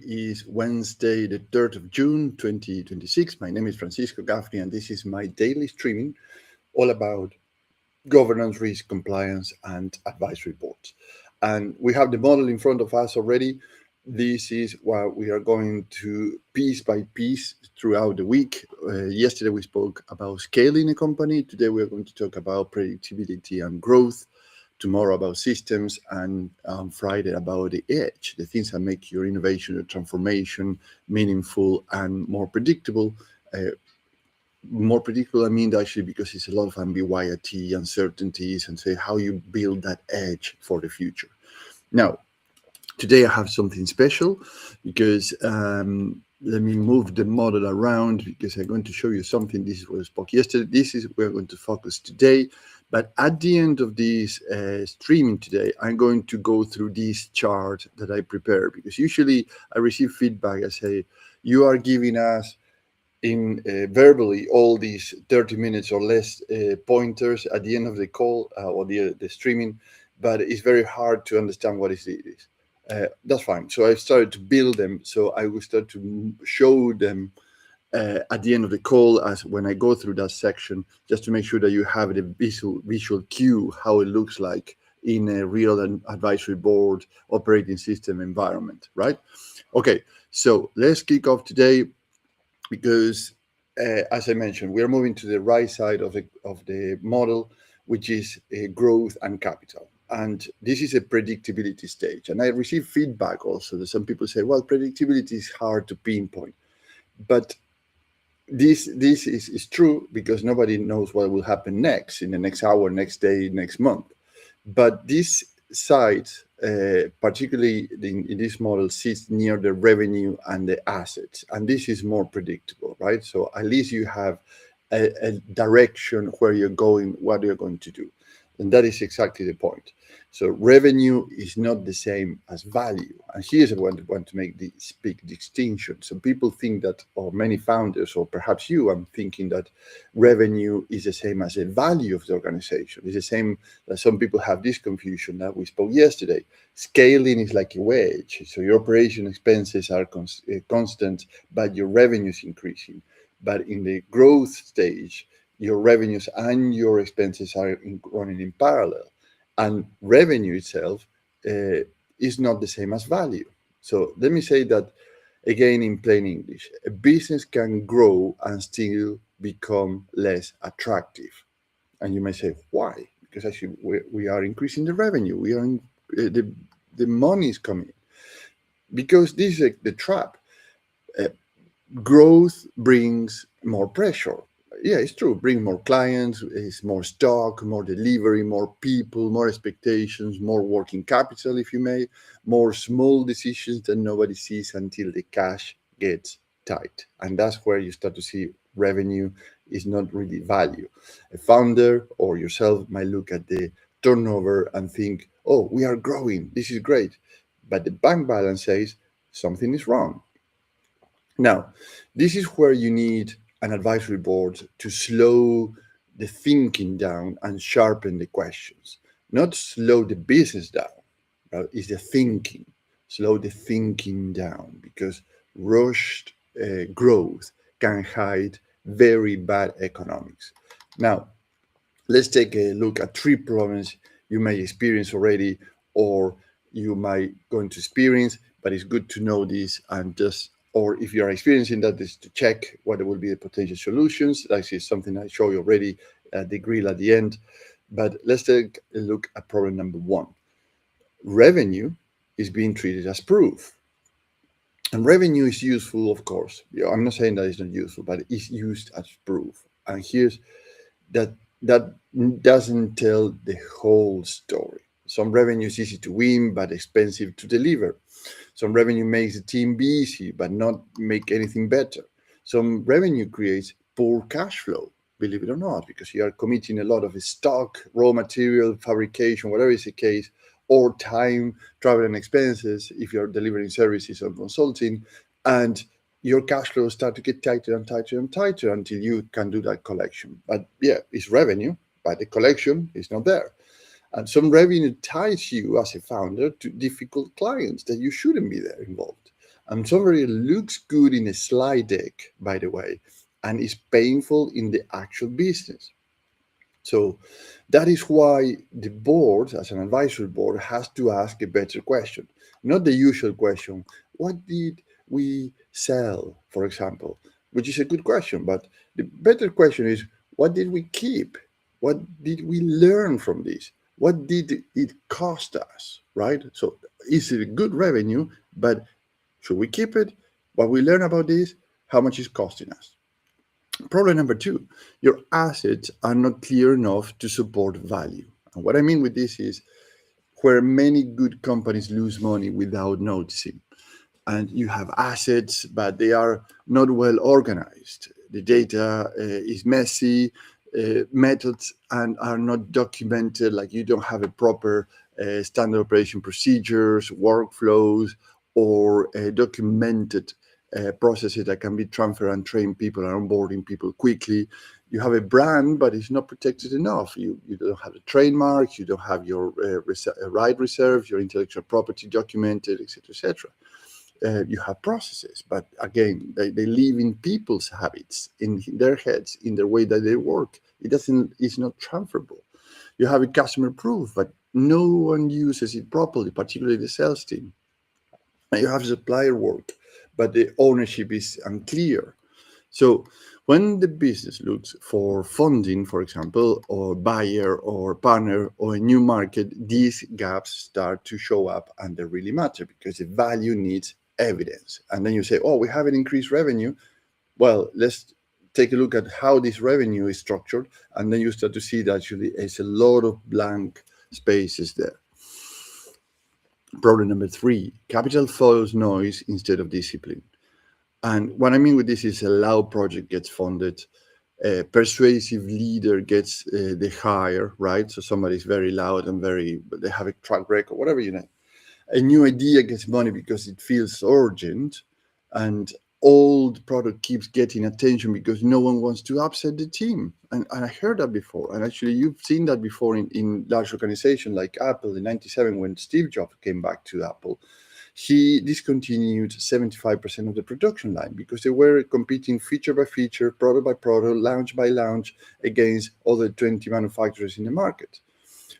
is Wednesday, the 3rd of June, 2026. My name is Francisco Gaffney, and this is my daily streaming all about governance, risk, compliance, and advisory boards. And we have the model in front of us already. This is what we are going to piece by piece throughout the week. Yesterday we spoke about scaling a company. Today we are going to talk about predictability and growth. Tomorrow about systems, and on Friday about the edge, the things that make your innovation or transformation meaningful and more predictable. More predictable, I mean, actually, because it's a lot of ambiguity, uncertainties, and say how you build that edge for the future. Now, today I have something special because let me move the model around because I'm going to show you something. This is what I spoke yesterday. This is where we're going to focus today. But at the end of this streaming today, I'm going to go through this chart that I prepared because usually I receive feedback. I say, you are giving us in verbally all these 30 minutes or less pointers at the end of the call or the streaming, but it's very hard to understand what it is. That's fine. So I started to build them. So I will start to show them at the end of the call as when I go through that section, just to make sure that you have the visual cue, how it looks like in a real advisory board operating system environment, right? Okay, so let's kick off today because as I mentioned, we are moving to the right side of the model, which is growth and capital. And this is a predictability stage. And I receive feedback also that some people say, well, predictability is hard to pinpoint. But this is true because nobody knows what will happen next in the next hour, next day, next month. But this side, particularly in this model, sits near the revenue and the assets. And this is more predictable, right? So at least you have a direction where you're going, what you're going to do. And that is exactly the point. So revenue is not the same as value. And here's what I want to make this big distinction. So people think that, or many founders, or perhaps you, I'm thinking that revenue is the same as the value of the organization. It's the same that some people have this confusion that we spoke yesterday. Scaling is like a wedge. So your operation expenses are constant, but your revenue is increasing. But in the growth stage, your revenues and your expenses are running in parallel. And revenue itself is not the same as value. So let me say that again in plain English. A business can grow and still become less attractive. And you may say, why? Because actually we are increasing the revenue. We are the money is coming. Because this is the trap. Growth brings more pressure. Yeah, it's true. Bring more clients, it's more stock, more delivery, more people, more expectations, more working capital, if you may, more small decisions that nobody sees until the cash gets tight. And that's where you start to see revenue is not really value. A founder or yourself might look at the turnover and think, oh, we are growing. This is great. But the bank balance says something is wrong. Now, this is where you need an advisory board to slow the thinking down and sharpen the questions. Not slow the business down, right? It's the thinking. Slow the thinking down because rushed growth can hide very bad economics. Now, let's take a look at three problems you may experience already or you might going to experience, but it's good to know this and just or if you are experiencing that, is to check what will be the potential solutions. Actually, it's something I show you already at the grill at the end. But let's take a look at problem number one. Revenue is being treated as proof. And revenue is useful, of course. I'm not saying that it's not useful, but it's used as proof. And here's that doesn't tell the whole story. Some revenue is easy to win, but expensive to deliver. Some revenue makes the team busy, but not make anything better. Some revenue creates poor cash flow, believe it or not, because you are committing a lot of stock, raw material, fabrication, whatever is the case, or time, travel and expenses if you're delivering services or consulting, and your cash flows start to get tighter and tighter and tighter until you can do that collection. But yeah, it's revenue, but the collection is not there. And some revenue ties you as a founder to difficult clients that you shouldn't be there involved. And summary looks good in a slide deck, by the way, and is painful in the actual business. So that is why the board, as an advisory board, has to ask a better question, not the usual question, what did we sell, for example, which is a good question, but the better question is, what did we keep? What did we learn from this? What did it cost us, right? So is it a good revenue, but should we keep it? What we learn about this, how much is costing us? Problem number two, your assets are not clear enough to support value. And what I mean with this is where many good companies lose money without noticing. And you have assets, but they are not well organized. The data is messy, methods and are not documented, like you don't have a proper standard operation procedures, workflows, or documented processes that can be transferred and train people and onboarding people quickly. You have a brand, but it's not protected enough. You don't have the trademarks, you don't have your right reserves, your intellectual property documented, etc., etc. You have processes, but again, they live in people's habits, in their heads, in the way that they work. It's not transferable. You have a customer proof, but no one uses it properly, particularly the sales team. And you have supplier work, but the ownership is unclear. So when the business looks for funding, for example, or buyer or partner or a new market, these gaps start to show up and they really matter because the value needs evidence. And then you say, oh, we have an increased revenue. Well, let's take a look at how this revenue is structured. And then you start to see that actually there's a lot of blank spaces there. Problem number three, capital follows noise instead of discipline. And what I mean with this is a loud project gets funded, a persuasive leader gets the hire, right? So somebody's very loud and they have a track record, whatever you know. A new idea gets money because it feels urgent, and old product keeps getting attention because no one wants to upset the team. And I heard that before. And actually, you've seen that before in large organizations like Apple in '97 when Steve Jobs came back to Apple. He discontinued 75% of the production line because they were competing feature by feature, product by product, launch by launch against other 20 manufacturers in the market.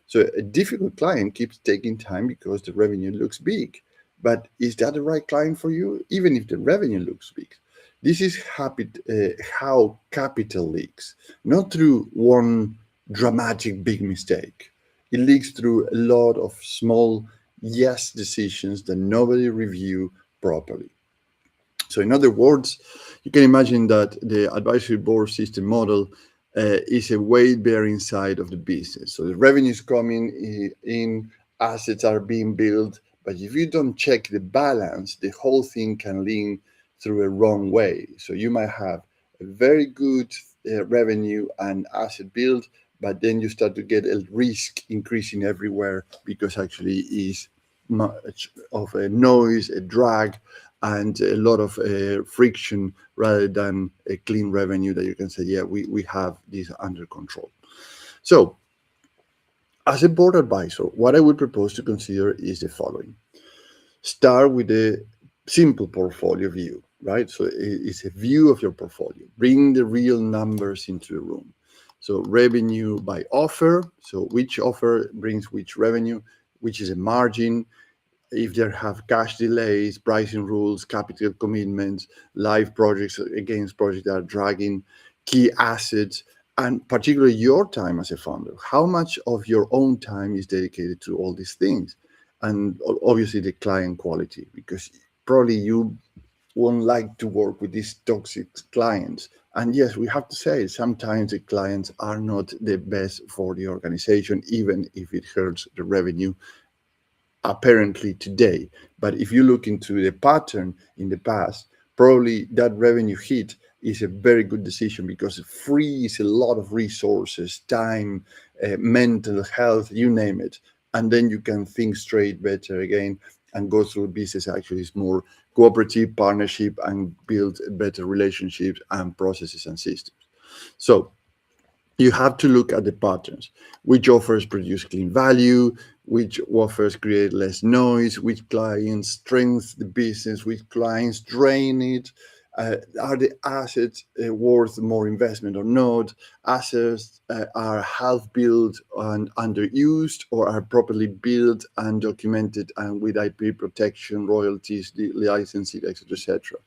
So a difficult client keeps taking time because the revenue looks big. But is that the right client for you? Even if the revenue looks big. This is how capital leaks, not through one dramatic big mistake. It leaks through a lot of small yes decisions that nobody review properly. So in other words, you can imagine that the advisory board system model is a weight-bearing side of the business. So the revenue is coming in, assets are being built, but if you don't check the balance, the whole thing can lean through a wrong way. So you might have a very good revenue and asset build, but then you start to get a risk increasing everywhere because actually is much of a noise, a drag, and a lot of friction rather than a clean revenue that you can say, yeah, we have this under control. So as a board advisor, what I would propose to consider is the following. Start with a simple portfolio view, right? So it's a view of your portfolio. Bring the real numbers into the room. So revenue by offer. So which offer brings which revenue, which is a margin, if there have cash delays, pricing rules, capital commitments, live projects against projects that are dragging, key assets, and particularly your time as a founder. How much of your own time is dedicated to all these things? And obviously the client quality, because probably you won't like to work with these toxic clients. And yes, we have to say sometimes the clients are not the best for the organization, even if it hurts the revenue apparently today. But if you look into the pattern in the past, probably that revenue hit is a very good decision because it frees a lot of resources, time, mental health, you name it. And then you can think straight better again and go through business actually is more cooperative partnership and build better relationships and processes and systems. So you have to look at the patterns. Which offers produce clean value, which offers create less noise, which clients strengthen the business, which clients drain it. Are the assets worth more investment or not? Assets are half built and underused, or are properly built and documented and with IP protection, royalties, the licensing, etc., etc.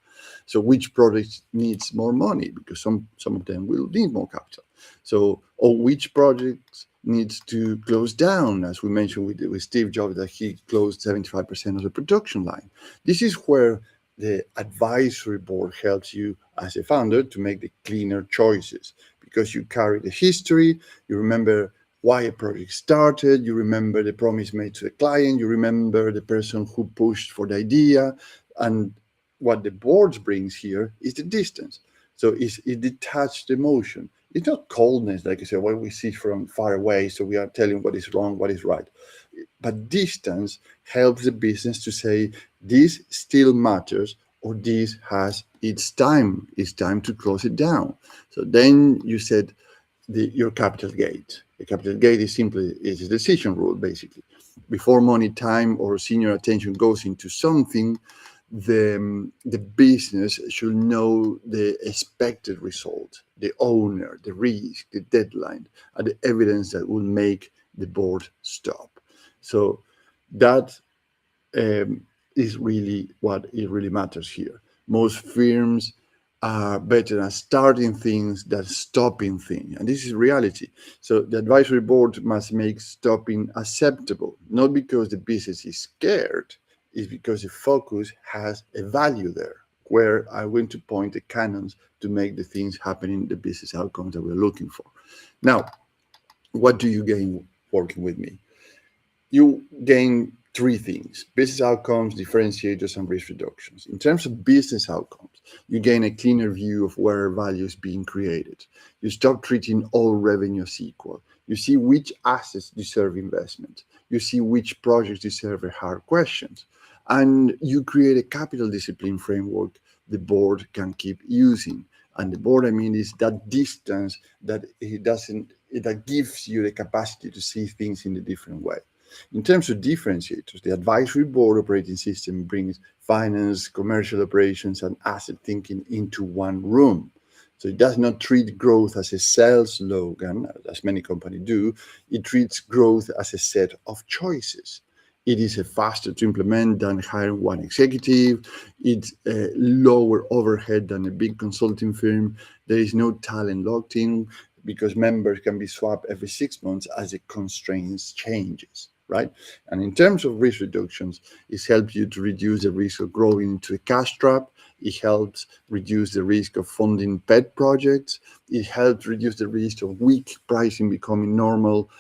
So which project needs more money, because some of them will need more capital. So, or which projects needs to close down, as we mentioned with Steve Jobs, that he closed 75% of the production line. This is where the advisory board helps you as a founder to make the cleaner choices, because you carry the history, you remember why a project started, you remember the promise made to the client, you remember the person who pushed for the idea, and what the board brings here is the distance. So it detached emotion. It's not coldness, like I said, what we see from far away. So we are telling what is wrong, what is right. But distance helps the business to say, this still matters, or this has its time. It's time to close it down. So then you said your capital gate. The capital gate is simply is a decision rule, basically. Before money, time, or senior attention goes into something, the business should know the expected result, the owner, the risk, the deadline, and the evidence that will make the board stop. So that is really what it really matters here. Most firms are better at starting things than stopping things, and this is reality. So the advisory board must make stopping acceptable, not because the business is scared, it's because the focus has a value there, where I want to point the cannons to make the things happen in the business outcomes that we're looking for. Now, what do you gain working with me? You gain three things: business outcomes, differentiators, and risk reductions. In terms of business outcomes, you gain a cleaner view of where value is being created. You stop treating all revenue as equal. You see which assets deserve investment. You see which projects deserve hard questions. And you create a capital discipline framework the board can keep using. And the board, I mean, is that distance that it doesn't, that gives you the capacity to see things in a different way. In terms of differentiators, the advisory board operating system brings finance, commercial operations, and asset thinking into one room. So it does not treat growth as a sales slogan, as many companies do. It treats growth as a set of choices. It is faster to implement than hiring one executive. It's lower overhead than a big consulting firm. There is no talent locked in, because members can be swapped every 6 months as the constraints changes, right? And in terms of risk reductions, it helps you to reduce the risk of growing into a cash trap. It helps reduce the risk of funding pet projects. It helps reduce the risk of weak pricing becoming normal,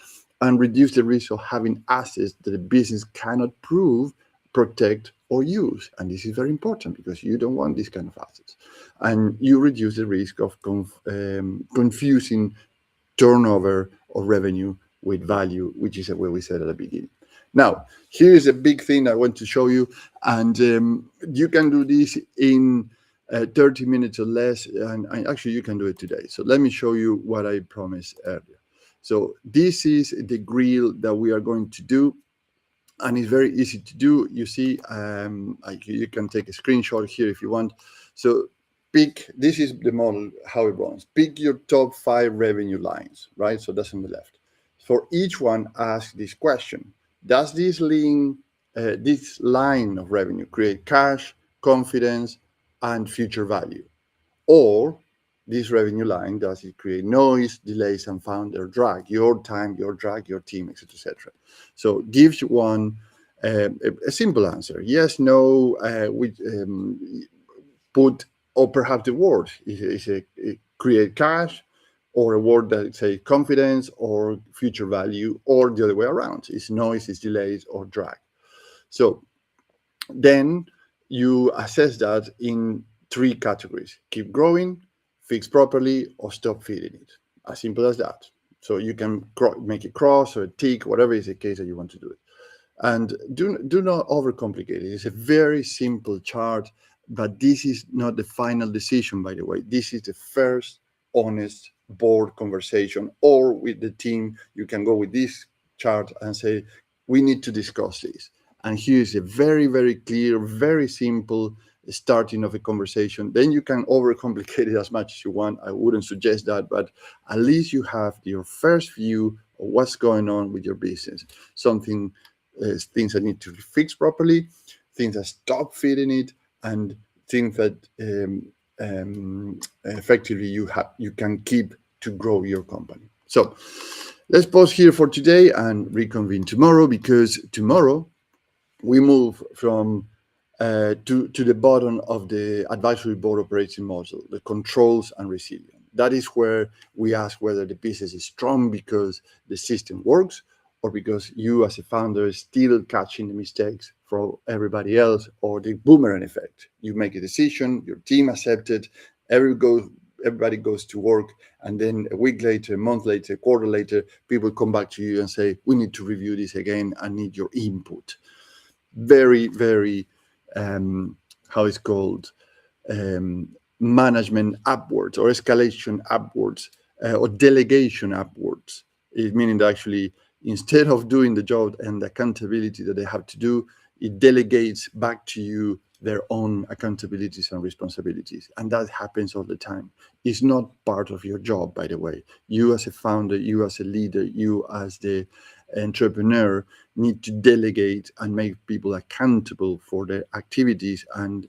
and reduce the risk of having assets that the business cannot prove, protect, or use. And this is very important, because you don't want these kind of assets. And you reduce the risk of confusing turnover of revenue with value, which is what we said at the beginning. Now, here is a big thing I want to show you, and you can do this in 30 minutes or less, and actually you can do it today. So let me show you what I promised earlier. So this is the grill that we are going to do, and it's very easy to do. You see, you can take a screenshot here if you want. So this is the model, how it runs. Pick your top 5 revenue lines, right? So that's on the left. For each one, ask this question: does this line of revenue create cash, confidence, and future value? Or this revenue line, does it create noise, delays, and founder drag, your time, your drag, your team, etc., etc.? So gives one a simple answer: yes, no, put, or perhaps the word is a create cash, or a word that say confidence or future value, or the other way around, is noise, is delays, or drag. So then you assess that in 3 categories: keep growing, fix properly, or stop feeding it. As simple as that. So you can make a cross or a tick, whatever is the case that you want to do it. And do not overcomplicate it. It's a very simple chart, but this is not the final decision, by the way. This is the first honest board conversation, or with the team, you can go with this chart and say, we need to discuss this. And here's a very, very clear, very simple starting of a conversation. Then you can overcomplicate it as much as you want. I wouldn't suggest that, but at least you have your first view of what's going on with your business. Things that need to be fixed properly, things that stop fitting it, and things that effectively you can keep to grow your company. So let's pause here for today and reconvene tomorrow, because tomorrow we move from to the bottom of the advisory board operating model, the controls and resilience. That is where we ask whether the business is strong because the system works, or because you as a founder is still catching the mistakes from everybody else, or the boomerang effect. You make a decision, your team accepts it, everybody goes to work, and then a week later, a month later, a quarter later, people come back to you and say, we need to review this again, I need your input. Very, very, how it's called, management upwards, or escalation upwards, or delegation upwards. It meaning that actually, instead of doing the job and the accountability that they have to do, it delegates back to you their own accountabilities and responsibilities. And that happens all the time. It's not part of your job, by the way. You as a founder, you as a leader, you as the entrepreneur need to delegate and make people accountable for their activities and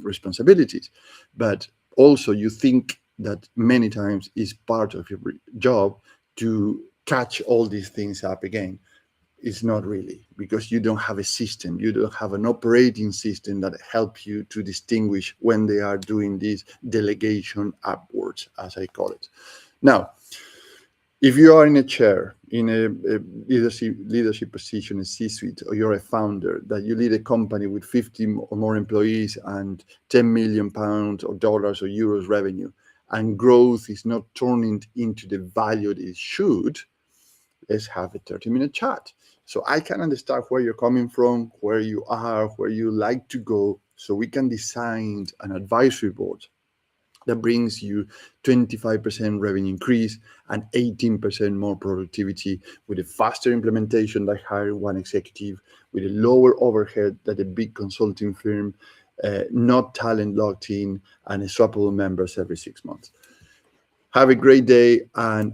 responsibilities. But also you think that many times is part of your job to catch all these things up again. It's not really, because you don't have a system, you don't have an operating system that helps you to distinguish when they are doing this delegation upwards, as I call it. Now, if you are in a chair, in a leadership position, a C-suite, or you're a founder, that you lead a company with 50 or more employees and 10 million pounds or dollars or euros revenue, and growth is not turning into the value it should, let's have a 30-minute chat. So I can understand where you're coming from, where you are, where you like to go, so we can design an advisory board that brings you 25% revenue increase and 18% more productivity, with a faster implementation like hiring one executive, with a lower overhead than a big consulting firm, not talent locked in, and swappable members every 6 months. Have a great day, and